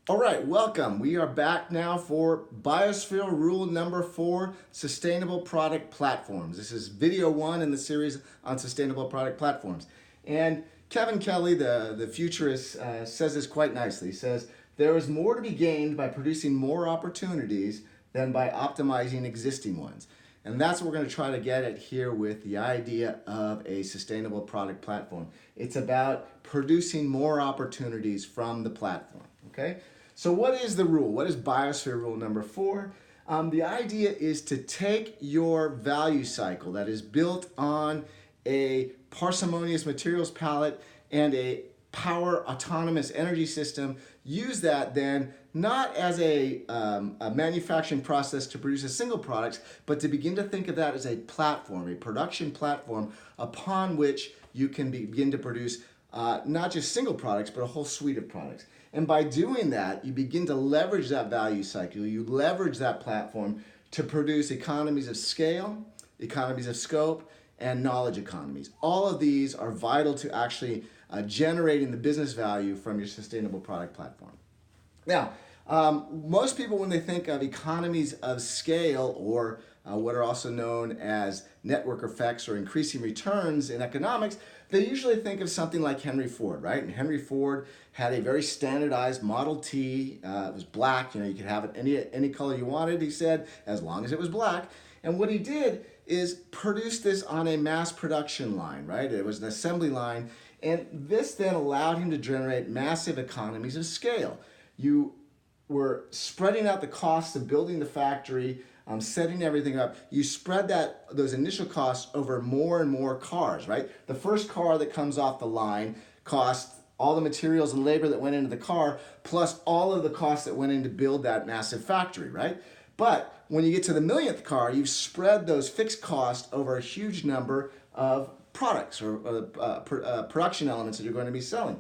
All right, welcome. We are back now for Biosphere Rule number 4, Sustainable Product Platforms. This is video 1 in the series on sustainable product platforms. And Kevin Kelly, the futurist, says this quite nicely. He says, there is more to be gained by producing more opportunities than by optimizing existing ones. And that's what we're going to try to get at here with the idea of a sustainable product platform. It's about producing more opportunities from the platform, okay? So what is the rule? What is Biosphere Rule number 4? The idea is to take your value cycle that is built on a parsimonious materials palette and a power autonomous energy system, use that then not as a manufacturing process to produce a single product, but to begin to think of that as a platform, a production platform upon which you can begin to produce not just single products, but a whole suite of products. And by doing that, you begin to leverage that value cycle. You leverage that platform to produce economies of scale, economies of scope, and knowledge economies. All of these are vital to actually generating the business value from your sustainable product platform. Now, most people, when they think of economies of scale, or what are also known as network effects or increasing returns in economics, they usually think of something like Henry Ford, right? And Henry Ford had a very standardized Model T. It was black. You could have it any color you wanted, he said, as long as it was black. And what he did is produce this on a mass production line, right? It was an assembly line. And this then allowed him to generate massive economies of scale. You were spreading out the costs of building the factory, setting everything up. You spread those initial costs over more and more cars, right? The first car that comes off the line costs all the materials and labor that went into the car, plus all of the costs that went in to build that massive factory, right? But when you get to the millionth car, you've spread those fixed costs over a huge number of products or production elements that you're going to be selling.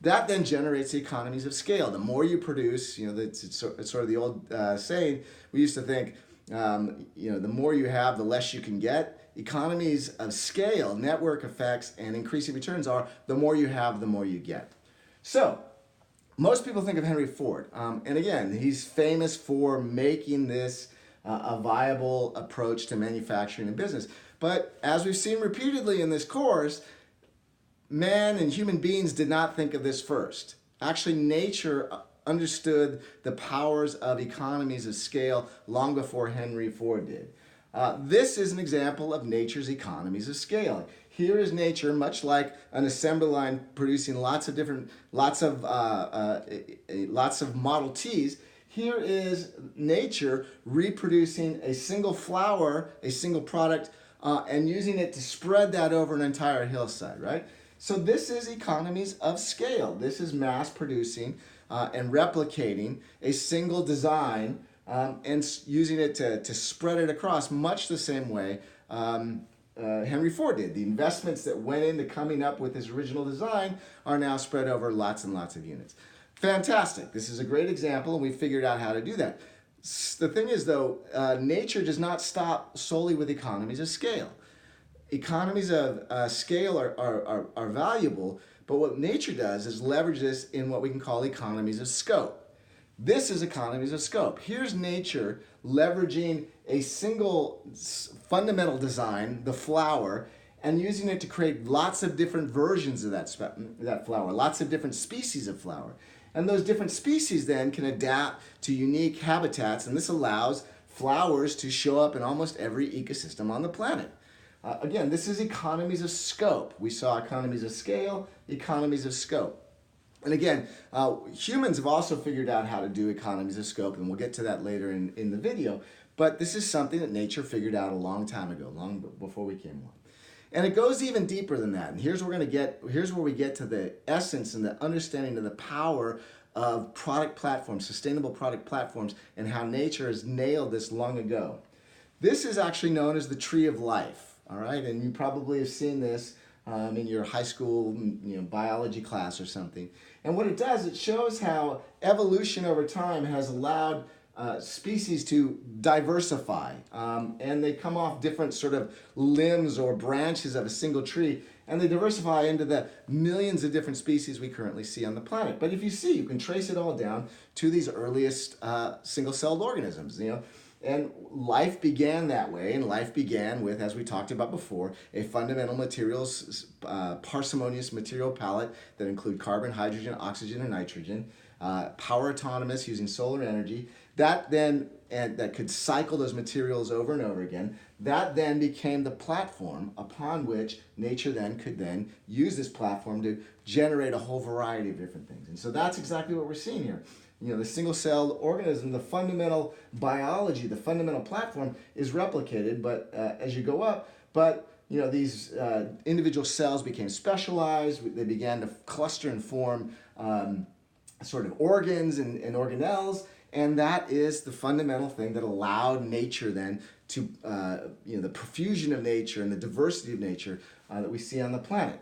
That then generates the economies of scale. The more you produce, it's sort of the old saying. We used to think, the more you have, the less you can get. Economies of scale, network effects, and increasing returns are the more you have, the more you get. So, most people think of Henry Ford. And again, he's famous for making this a viable approach to manufacturing and business. But as we've seen repeatedly in this course, man and human beings did not think of this first. Actually, nature understood the powers of economies of scale long before Henry Ford did. This is an example of nature's economies of scale. Here is nature, much like an assembly line producing lots of Model Ts. Here is nature reproducing a single flower, a single product, and using it to spread that over an entire hillside, right? So this is economies of scale. This is mass producing and replicating a single design and using it to spread it across much the same way Henry Ford did. The investments that went into coming up with his original design are now spread over lots and lots of units. Fantastic. This is a great example, and we figured out how to do that. The thing is, though, nature does not stop solely with economies of scale. Economies of scale are valuable, but what nature does is leverage this in what we can call economies of scope. This is economies of scope. Here's nature leveraging a single fundamental design, the flower, and using it to create lots of different versions of that flower, lots of different species of flower. And those different species then can adapt to unique habitats, and this allows flowers to show up in almost every ecosystem on the planet. Again, this is economies of scope. We saw economies of scale, economies of scope. And again, humans have also figured out how to do economies of scope, and we'll get to that later in the video. But this is something that nature figured out a long time ago, long before we came along. And it goes even deeper than that. And here's where we get to the essence and the understanding of the power of product platforms, sustainable product platforms, and how nature has nailed this long ago. This is actually known as the tree of life, all right? And you probably have seen this in your high school biology class or something. And what it does, it shows how evolution over time has allowed species to diversify, and they come off different sort of limbs or branches of a single tree, and they diversify into the millions of different species we currently see on the planet. But if you see, you can trace it all down to these earliest single-celled organisms, And life began that way, and life began with, as we talked about before, a fundamental materials, parsimonious material palette that include carbon, hydrogen, oxygen, and nitrogen, power autonomous using solar energy. That then, and that could cycle those materials over and over again. That then became the platform upon which nature then could then use this platform to generate a whole variety of different things. And so that's exactly what we're seeing here. The single-celled organism, the fundamental biology, the fundamental platform is replicated, but as you go up, these individual cells became specialized. They began to cluster and form sort of organs and organelles, and that is the fundamental thing that allowed nature then to, the profusion of nature and the diversity of nature that we see on the planet.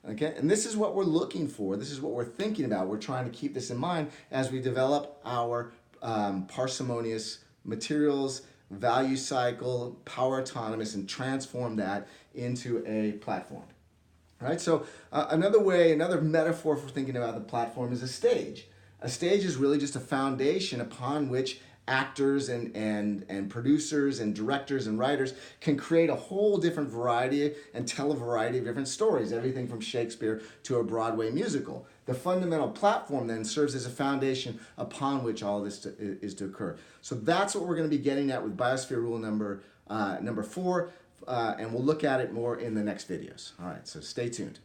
Okay, and this is what we're looking for. This is what we're thinking about. We're trying to keep this in mind as we develop our parsimonious materials, value cycle, power autonomous, and transform that into a platform. All right, so another metaphor for thinking about the platform is a stage. A stage is really just a foundation upon which actors and producers and directors and writers can create a whole different variety and tell a variety of different stories, everything from Shakespeare to a Broadway musical. The fundamental platform then serves as a foundation upon which all this is to occur. So that's what we're going to be getting at with Biosphere Rule number 4, and we'll look at it more in the next videos. All right, so stay tuned.